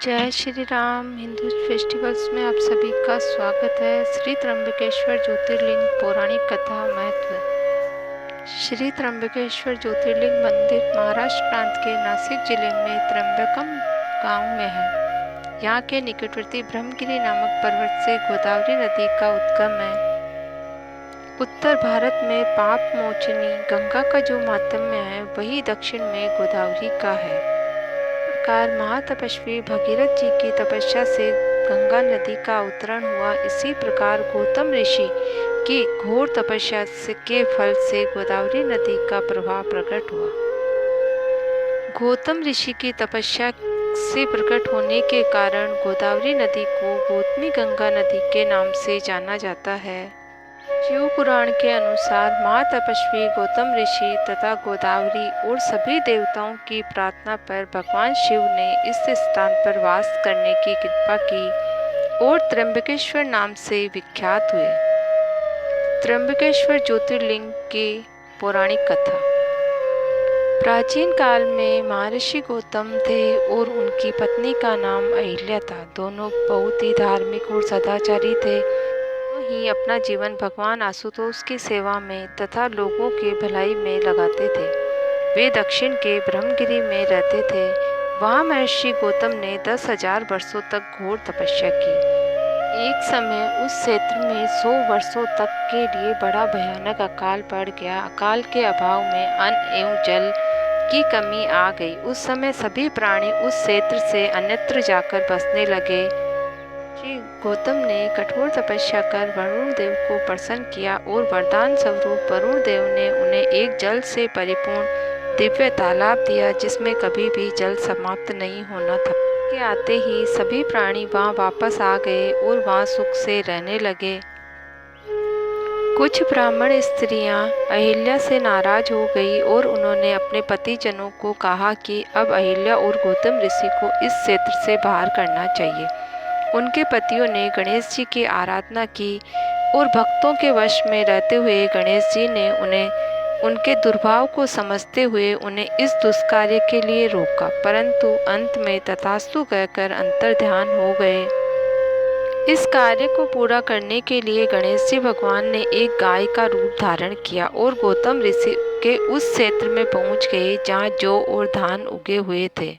जय श्री राम। हिंदू फेस्टिवल्स में आप सभी का स्वागत है। श्री त्र्यंबकेश्वर ज्योतिर्लिंग पौराणिक कथा महत्व। श्री त्र्यंबकेश्वर ज्योतिर्लिंग मंदिर महाराष्ट्र प्रांत के नासिक जिले में त्र्यंबकम गांव में है। यहाँ के निकटवर्ती ब्रह्मगिरी नामक पर्वत से गोदावरी नदी का उद्गम है। उत्तर भारत में पाप मोचनी गंगा का जो माहात्म्य है वही दक्षिण में गोदावरी का है। प्रकार महातपस्वी भगीरथ जी की तपस्या से गंगा नदी का अवतरण हुआ। इसी प्रकार गौतम ऋषि की घोर तपस्या के फल से गोदावरी नदी का प्रभाव प्रकट हुआ। गौतम ऋषि की तपस्या से प्रकट होने के कारण गोदावरी नदी को गौतमी गंगा नदी के नाम से जाना जाता है। शिव पुराण के अनुसार महातपस्वी गौतम ऋषि तथा गोदावरी और सभी देवताओं की प्रार्थना पर भगवान शिव ने इस स्थान पर वास करने की कृपा की और त्र्यंबकेश्वर नाम से विख्यात हुए। त्र्यंबकेश्वर ज्योतिर्लिंग की पौराणिक कथा। प्राचीन काल में महर्षि गौतम थे और उनकी पत्नी का नाम अहिल्या था। दोनों बहुत ही धार्मिक और सदाचारी थे। ही अपना जीवन भगवान आशुतोष की सेवा में तथा लोगों की भलाई में लगाते थे। वे दक्षिण के ब्रह्मगिरी में रहते थे। वहाँ महर्षि गौतम ने 10,000 वर्षों तक घोर तपस्या की। एक समय उस क्षेत्र में 100 वर्षों तक के लिए बड़ा भयानक अकाल पड़ गया। अकाल के अभाव में अन्न एवं जल की कमी आ गई। उस समय सभी प्राणी उस क्षेत्र से अन्यत्र जाकर बसने लगे। श्री गौतम ने कठोर तपस्या कर वरुण देव को प्रसन्न किया और वरदान स्वरूप वरुण देव ने उन्हें एक जल से परिपूर्ण दिव्य तालाब दिया जिसमें कभी भी जल समाप्त नहीं होना था। के आते ही सभी प्राणी वहां वापस आ गए और वहां सुख से रहने लगे। कुछ ब्राह्मण स्त्रियां अहिल्या से नाराज हो गई और उन्होंने अपने पतिजनों को कहा कि अब अहिल्या और गौतम ऋषि को इस क्षेत्र से बाहर करना चाहिए। उनके पतियों ने गणेश जी की आराधना की और भक्तों के वश में रहते हुए गणेश जी ने उन्हें उनके दुर्भाव को समझते हुए उन्हें इस दुष्कार्य के लिए रोका, परंतु अंत में तथास्तु कहकर अंतर्ध्यान हो गए। इस कार्य को पूरा करने के लिए गणेश जी भगवान ने एक गाय का रूप धारण किया और गौतम ऋषि के उस क्षेत्र में पहुंच गए जहां जौ और धान उगे हुए थे।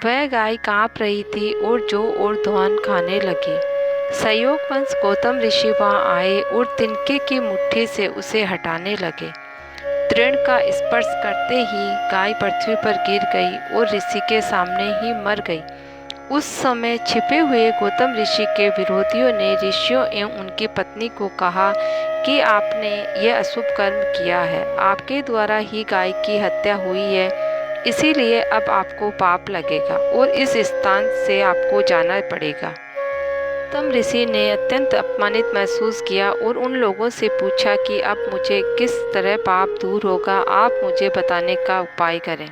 वह गाय कांप रही थी और जौ और धान खाने लगी। संयोगवश गौतम ऋषि वहां आए और तिनके की मुट्ठी से उसे हटाने लगे। तृण का स्पर्श करते ही गाय पृथ्वी पर गिर गई और ऋषि के सामने ही मर गई। उस समय छिपे हुए गौतम ऋषि के विरोधियों ने ऋषियों एवं उनकी पत्नी को कहा कि आपने यह अशुभ कर्म किया है। आपके द्वारा ही गाय की हत्या हुई है, इसीलिए अब आपको पाप लगेगा और इस स्थान से आपको जाना पड़ेगा। गौतम ऋषि ने अत्यंत अपमानित महसूस किया और उन लोगों से पूछा कि अब मुझे किस तरह पाप दूर होगा। आप मुझे बताने का उपाय करें,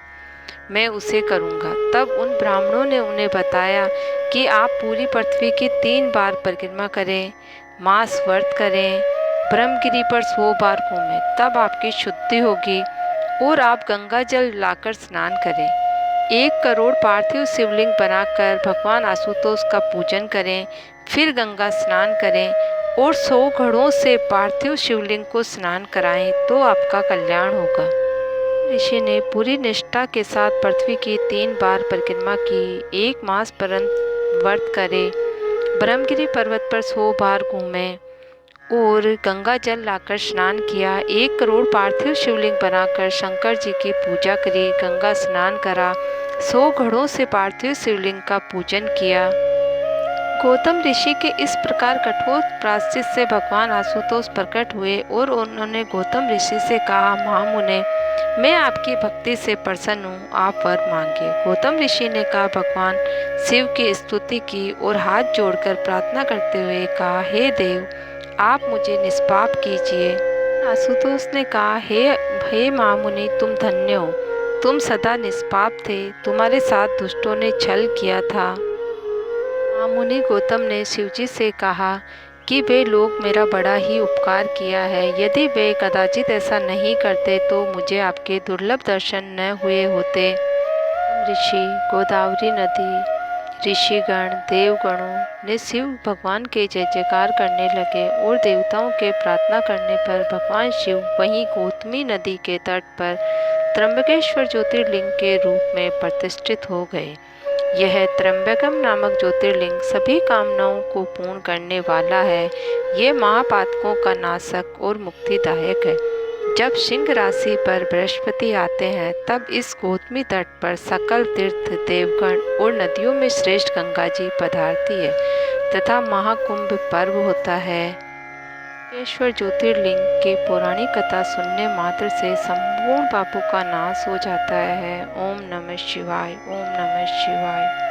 मैं उसे करूंगा। तब उन ब्राह्मणों ने उन्हें बताया कि आप पूरी पृथ्वी की 3 बार परिक्रमा करें, मास व्रत करें, ब्रह्मगिरी पर 100 बार घूमें, तब आपकी शुद्धि होगी और आप गंगा जल लाकर स्नान करें। 1 करोड़ पार्थिव शिवलिंग बनाकर भगवान आशुतोष का पूजन करें, फिर गंगा स्नान करें और 100 घड़ों से पार्थिव शिवलिंग को स्नान कराएं तो आपका कल्याण होगा। ऋषि ने पूरी निष्ठा के साथ पृथ्वी की 3 बार परिक्रमा की। 1 मास पर्यंत व्रत करे, ब्रह्मगिरी पर्वत पर 100 बार घूमे और गंगा जल लाकर स्नान किया। 1 करोड़ पार्थिव शिवलिंग बनाकर शंकर जी की पूजा करी, गंगा स्नान करा, 100 घड़ों से पार्थिव शिवलिंग का पूजन किया। गौतम ऋषि के इस प्रकार कठोर प्रायश्चित से भगवान आशुतोष प्रकट हुए और उन्होंने गौतम ऋषि से कहा, महामुने, मैं आपकी भक्ति से प्रसन्न हूँ, आप वर मांगिए। गौतम ऋषि ने कहा, भगवान शिव की स्तुति की और हाथ जोड़कर प्रार्थना करते हुए कहा, हे देव, आप मुझे निष्पाप कीजिए। आशुतोष ने कहा, हे महामुनि, तुम धन्य हो, तुम सदा निष्पाप थे, तुम्हारे साथ दुष्टों ने छल किया था। महामुनि गौतम ने शिवजी से कहा कि वे लोग मेरा बड़ा ही उपकार किया है। यदि वे कदाचित ऐसा नहीं करते तो मुझे आपके दुर्लभ दर्शन न हुए होते। ऋषि गोदावरी नदी ऋषिगण देवगणों ने शिव भगवान के जय जयकार करने लगे और देवताओं के प्रार्थना करने पर भगवान शिव वहीं गौतमी नदी के तट पर त्र्यंबकेश्वर ज्योतिर्लिंग के रूप में प्रतिष्ठित हो गए। यह त्र्यंबकम नामक ज्योतिर्लिंग सभी कामनाओं को पूर्ण करने वाला है। ये महापातकों का नाशक और मुक्तिदायक है। जब सिंह राशि पर बृहस्पति आते हैं तब इस गौतमी तट पर सकल तीर्थ देवगण और नदियों में श्रेष्ठ गंगा जी पधारती है तथा महाकुंभ पर्व होता है। त्र्यंबकेश्वर ज्योतिर्लिंग के पौराणिक कथा सुनने मात्र से संपूर्ण पापों का नाश हो जाता है। ओम नमः शिवाय, ओम नमः शिवाय।